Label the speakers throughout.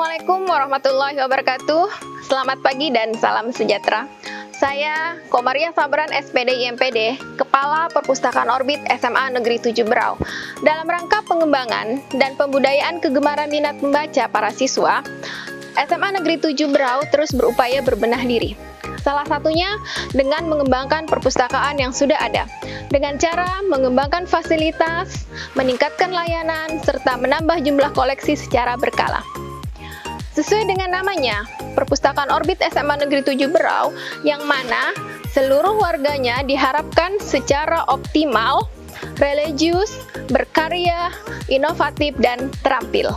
Speaker 1: Assalamualaikum warahmatullahi wabarakatuh. Selamat pagi dan salam sejahtera. Saya Komaria Sabran SPD IMPD, Kepala Perpustakaan Orbit SMA Negeri 7 Berau. Dalam rangka pengembangan dan pembudayaan kegemaran minat membaca para siswa, SMA Negeri 7 Berau terus berupaya berbenah diri. Salah satunya dengan mengembangkan perpustakaan yang sudah ada, dengan cara mengembangkan fasilitas, meningkatkan layanan, serta menambah jumlah koleksi secara berkala. Sesuai dengan namanya, Perpustakaan Orbit SMA Negeri 7 Berau, yang mana seluruh warganya diharapkan secara optimal, religius, berkarya, inovatif, dan terampil.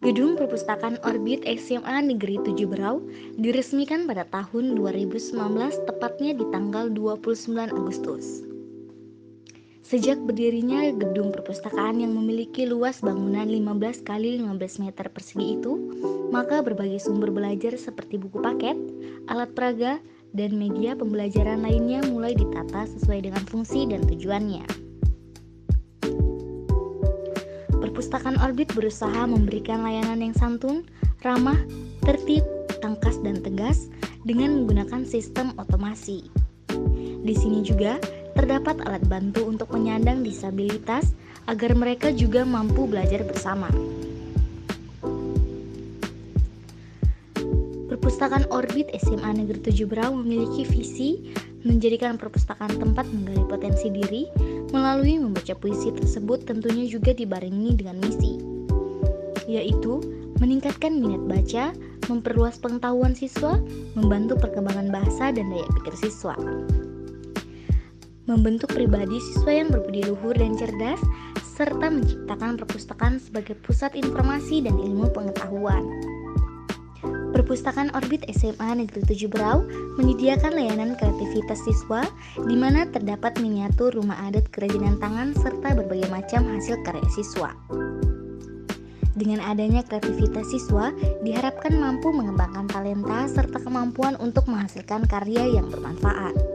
Speaker 2: Gedung Perpustakaan Orbit SMA Negeri 7 Berau diresmikan pada tahun 2019, tepatnya di tanggal 29 Agustus. Sejak berdirinya gedung perpustakaan yang memiliki luas bangunan 15 x 15 meter persegi itu, maka berbagai sumber belajar seperti buku paket, alat peraga, dan media pembelajaran lainnya mulai ditata sesuai dengan fungsi dan tujuannya. Perpustakaan Orbit berusaha memberikan layanan yang santun, ramah, tertib, tangkas, dan tegas dengan menggunakan sistem otomasi. Di sini juga terdapat alat bantu untuk penyandang disabilitas agar mereka juga mampu belajar bersama. Perpustakaan Orbit SMA Negeri 7 Berau memiliki visi menjadikan perpustakaan tempat menggali potensi diri. Melalui membaca puisi tersebut tentunya juga dibarengi dengan misi, yaitu meningkatkan minat baca, memperluas pengetahuan siswa, membantu perkembangan bahasa dan daya pikir siswa, membentuk pribadi siswa yang berbudi luhur dan cerdas, serta menciptakan perpustakaan sebagai pusat informasi dan ilmu pengetahuan. Perpustakaan Orbit SMA Negeri 7 Berau menyediakan layanan kreativitas siswa, di mana terdapat miniatur rumah adat kerajinan tangan serta berbagai macam hasil karya siswa. Dengan adanya kreativitas siswa, diharapkan mampu mengembangkan talenta serta kemampuan untuk menghasilkan karya yang bermanfaat.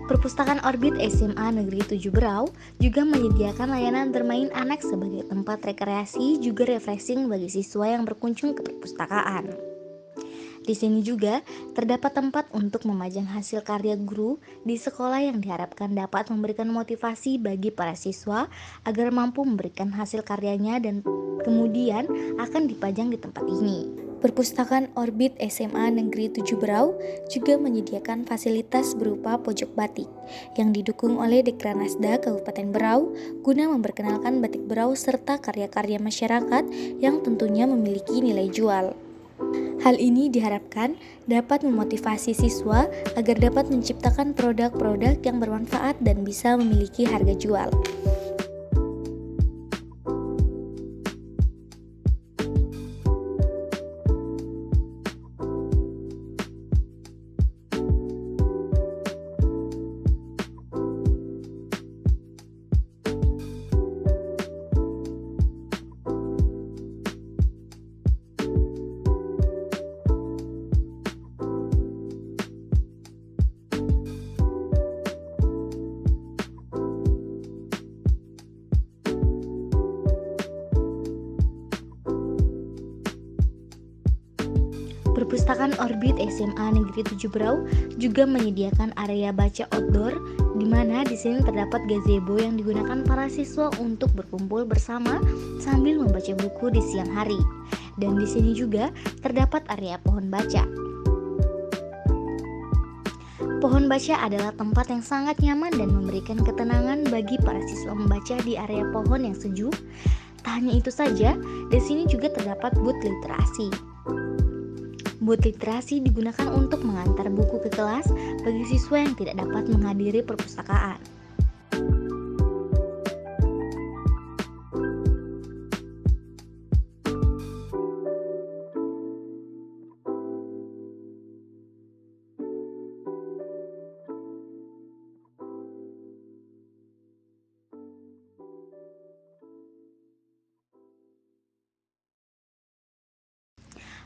Speaker 2: Perpustakaan Orbit SMA Negeri 7 Berau juga menyediakan layanan bermain anak sebagai tempat rekreasi juga refreshing bagi siswa yang berkunjung ke perpustakaan. Di sini juga terdapat tempat untuk memajang hasil karya guru di sekolah yang diharapkan dapat memberikan motivasi bagi para siswa agar mampu memberikan hasil karyanya dan kemudian akan dipajang di tempat ini. Perpustakaan Orbit SMA Negeri 7 Berau juga menyediakan fasilitas berupa pojok batik yang didukung oleh Dekranasda Kabupaten Berau guna memperkenalkan batik Berau serta karya-karya masyarakat yang tentunya memiliki nilai jual. Hal ini diharapkan dapat memotivasi siswa agar dapat menciptakan produk-produk yang bermanfaat dan bisa memiliki harga jual. Perpustakaan Orbit SMA Negeri 7 Berau juga menyediakan area baca outdoor, di mana di sini terdapat gazebo yang digunakan para siswa untuk berkumpul bersama sambil membaca buku di siang hari. Dan di sini juga terdapat area pohon baca. Pohon baca adalah tempat yang sangat nyaman dan memberikan ketenangan bagi para siswa membaca di area pohon yang sejuk. Tak hanya itu saja, di sini juga terdapat booth literasi. Booth literasi digunakan untuk mengantar buku ke kelas bagi siswa yang tidak dapat menghadiri perpustakaan.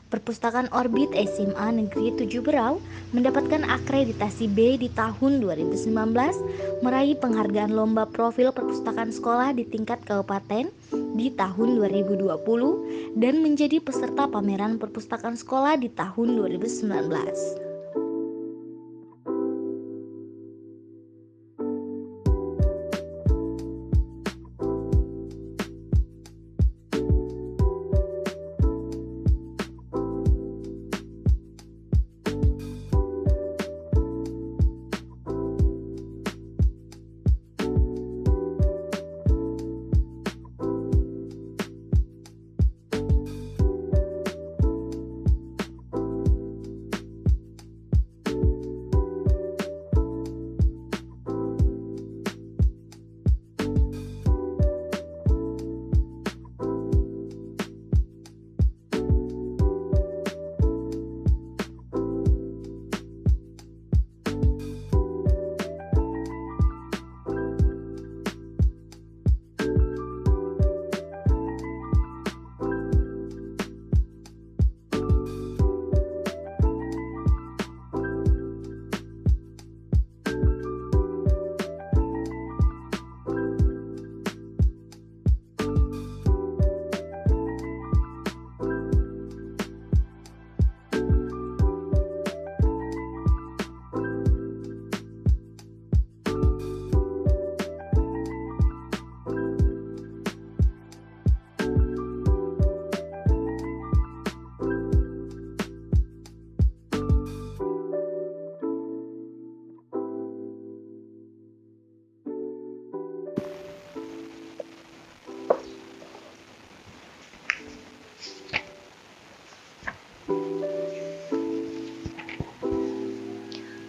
Speaker 2: Perpustakaan Orbit SMA Negeri 7 Berau mendapatkan akreditasi B di tahun 2019, meraih penghargaan lomba profil perpustakaan sekolah di tingkat kabupaten di tahun 2020, dan menjadi peserta pameran perpustakaan sekolah di tahun 2019.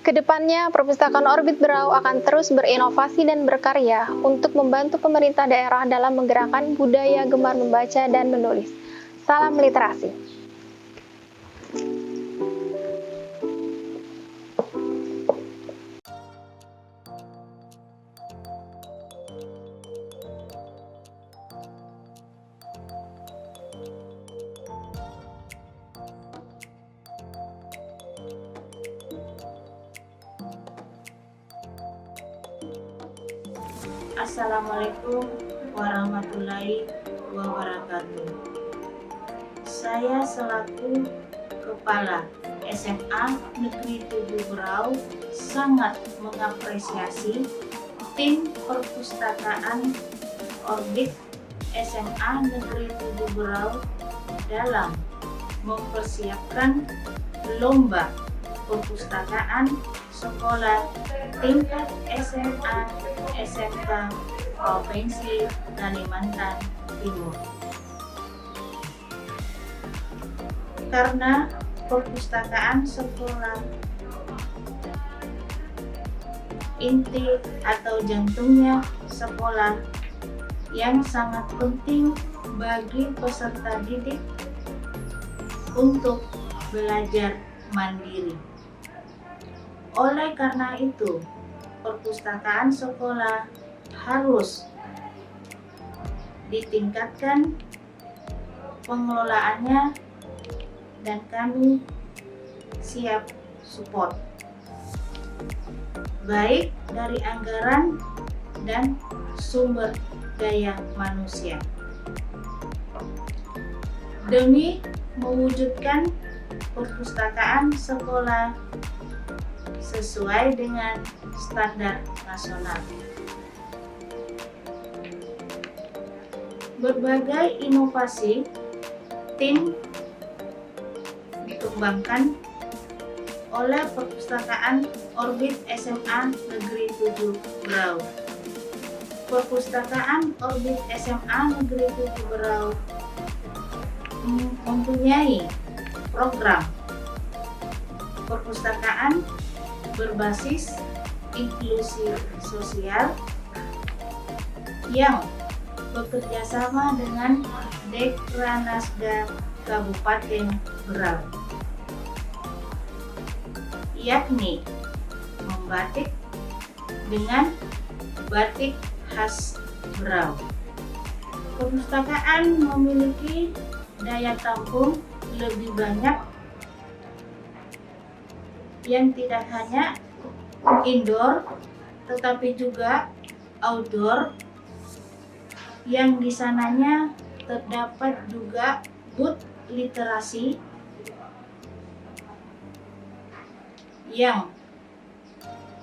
Speaker 1: Kedepannya, Perpustakaan Orbit Berau akan terus berinovasi dan berkarya untuk membantu pemerintah daerah dalam menggerakkan budaya gemar membaca dan menulis. Salam literasi.
Speaker 3: Assalamualaikum warahmatullahi wabarakatuh. Saya selaku Kepala SMA Negeri 7 Berau sangat mengapresiasi tim perpustakaan Orbit SMA Negeri 7 Berau dalam mempersiapkan lomba perpustakaan sekolah tingkat SMA SMK Provinsi Kalimantan Timur. Karena perpustakaan sekolah inti atau jantungnya sekolah yang sangat penting bagi peserta didik untuk belajar mandiri. Oleh karena itu, perpustakaan sekolah harus ditingkatkan pengelolaannya dan kami siap support, baik dari anggaran dan sumber daya manusia, demi mewujudkan perpustakaan sekolah sesuai dengan standar nasional. Berbagai inovasi tim dikembangkan oleh Perpustakaan Orbit SMA Negeri 7 Berau. Perpustakaan Orbit SMA Negeri 7 Berau mempunyai program perpustakaan berbasis inklusi sosial yang bekerjasama dengan Dekranasda Kabupaten Berau, yakni membatik dengan batik khas Berau. Perpustakaan memiliki daya tampung lebih banyak yang tidak hanya indoor tetapi juga outdoor, yang di sananya terdapat juga booth literasi yang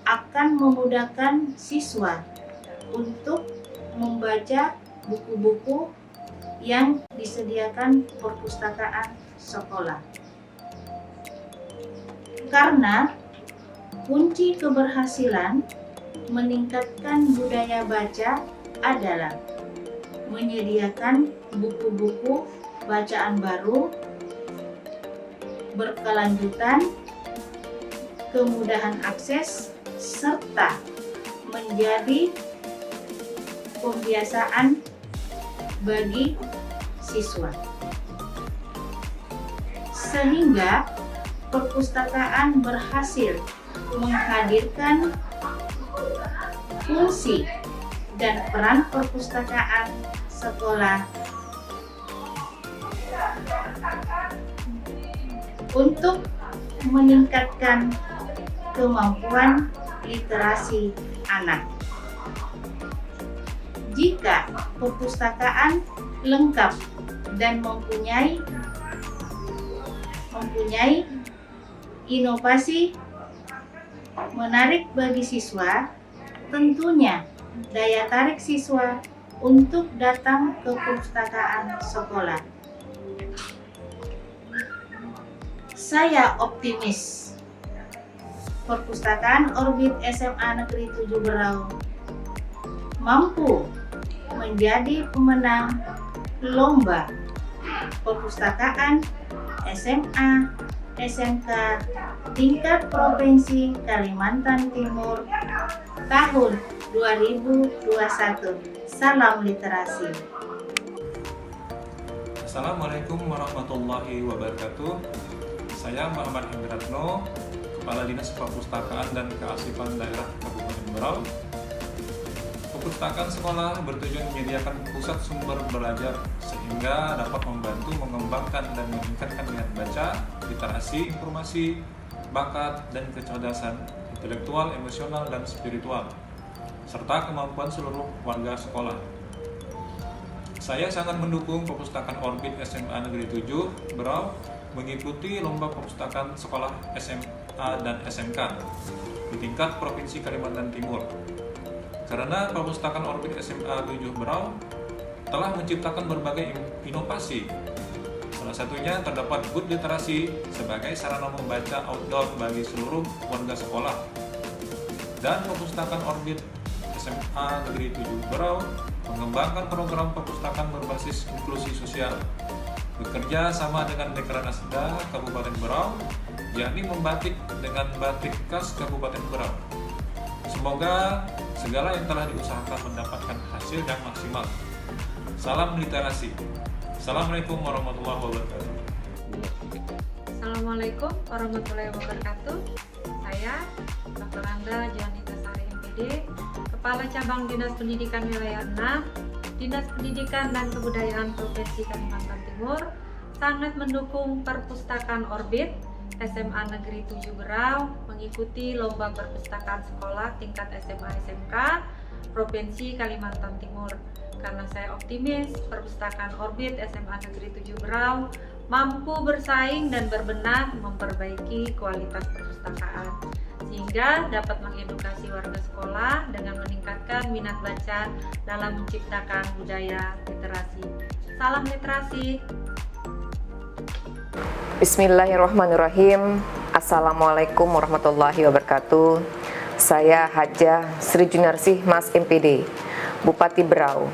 Speaker 3: akan memudahkan siswa untuk membaca buku-buku yang disediakan perpustakaan sekolah. Karena kunci keberhasilan meningkatkan budaya baca adalah menyediakan buku-buku bacaan baru, berkelanjutan, kemudahan akses, serta menjadi pembiasaan bagi siswa. Sehingga perpustakaan berhasil menghadirkan fungsi dan peran perpustakaan sekolah untuk meningkatkan kemampuan literasi anak. Jika perpustakaan lengkap dan mempunyai inovasi menarik bagi siswa, tentunya daya tarik siswa untuk datang ke perpustakaan sekolah. Saya optimis Perpustakaan Orbit SMA Negeri 7 Berau mampu menjadi pemenang lomba perpustakaan SMA SMK tingkat Provinsi Kalimantan Timur tahun 2021. Salam literasi.
Speaker 4: Assalamualaikum warahmatullahi wabarakatuh. Saya Muhammad Hendratno, Kepala Dinas Perpustakaan dan Kearsipan Daerah Kabupaten Berau. Perpustakaan sekolah bertujuan menyediakan pusat sumber belajar sehingga dapat membantu mengembangkan dan meningkatkan minat baca, literasi, informasi, bakat, dan kecerdasan intelektual, emosional, dan spiritual, serta kemampuan seluruh warga sekolah. Saya sangat mendukung Perpustakaan Orbit SMA Negeri 7 Berau mengikuti lomba perpustakaan sekolah SMA dan SMK di tingkat Provinsi Kalimantan Timur. Karena Perpustakaan Orbit SMA 7 Berau telah menciptakan berbagai inovasi. Salah satunya terdapat booth literasi sebagai sarana membaca outdoor bagi seluruh warga sekolah. Dan Perpustakaan Orbit SMA Negeri 7 Berau mengembangkan program perpustakaan berbasis inklusi sosial, bekerja sama dengan Dekranasda Kabupaten Berau, yakni membatik dengan batik khas Kabupaten Berau. Semoga segala yang telah diusahakan mendapatkan hasil yang maksimal. Salam literasi. Assalamualaikum warahmatullahi wabarakatuh.
Speaker 5: Assalamualaikum warahmatullahi wabarakatuh. Saya Dr. Anda Janita Sari MPD, Kepala Cabang Dinas Pendidikan Wilayah 6, Dinas Pendidikan dan Kebudayaan Provinsi Kalimantan Timur, sangat mendukung Perpustakaan Orbit SMA Negeri 7 Berau mengikuti lomba perpustakaan sekolah tingkat SMA SMK Provinsi Kalimantan Timur. Karena saya optimis Perpustakaan Orbit SMA Negeri 7 Berau mampu bersaing dan berbenah memperbaiki kualitas perpustakaan, sehingga dapat mengedukasi warga sekolah dengan meningkatkan minat baca dalam menciptakan budaya literasi. Salam literasi.
Speaker 6: Bismillahirrahmanirrahim. Assalamualaikum warahmatullahi wabarakatuh. Saya Hajah Sri Junarsih Mas MPD, Bupati Berau.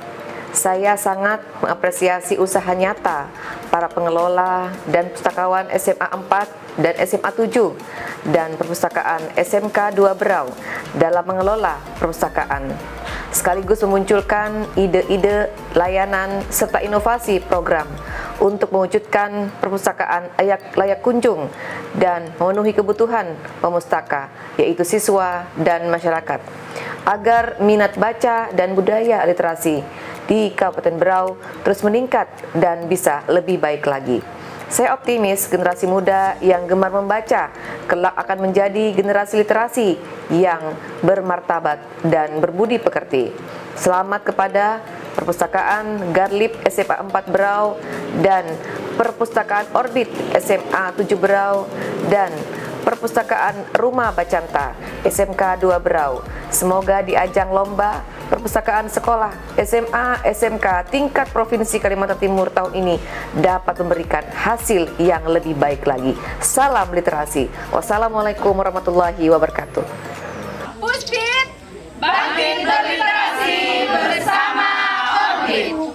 Speaker 6: Saya sangat mengapresiasi usaha nyata para pengelola dan pustakawan SMA 4 dan SMA 7 dan perpustakaan SMK 2 Berau dalam mengelola perpustakaan, sekaligus memunculkan ide-ide layanan serta inovasi program untuk mewujudkan perpustakaan layak kunjung dan memenuhi kebutuhan pemustaka, yaitu siswa dan masyarakat, agar minat baca dan budaya literasi di Kabupaten Berau terus meningkat dan bisa lebih baik lagi. Saya optimis generasi muda yang gemar membaca kelak akan menjadi generasi literasi yang bermartabat dan berbudi pekerti. Selamat kepada Perpustakaan Garlip SMA 4 Berau dan Perpustakaan Orbit SMA 7 Berau dan Perpustakaan Rumah Bacanta SMK 2 Berau. Semoga di ajang lomba perpustakaan sekolah SMA SMK tingkat Provinsi Kalimantan Timur tahun ini dapat memberikan hasil yang lebih baik lagi. Salam literasi. Wassalamualaikum warahmatullahi wabarakatuh.
Speaker 7: Puspit, bangkit berliterasi bersama Orbit.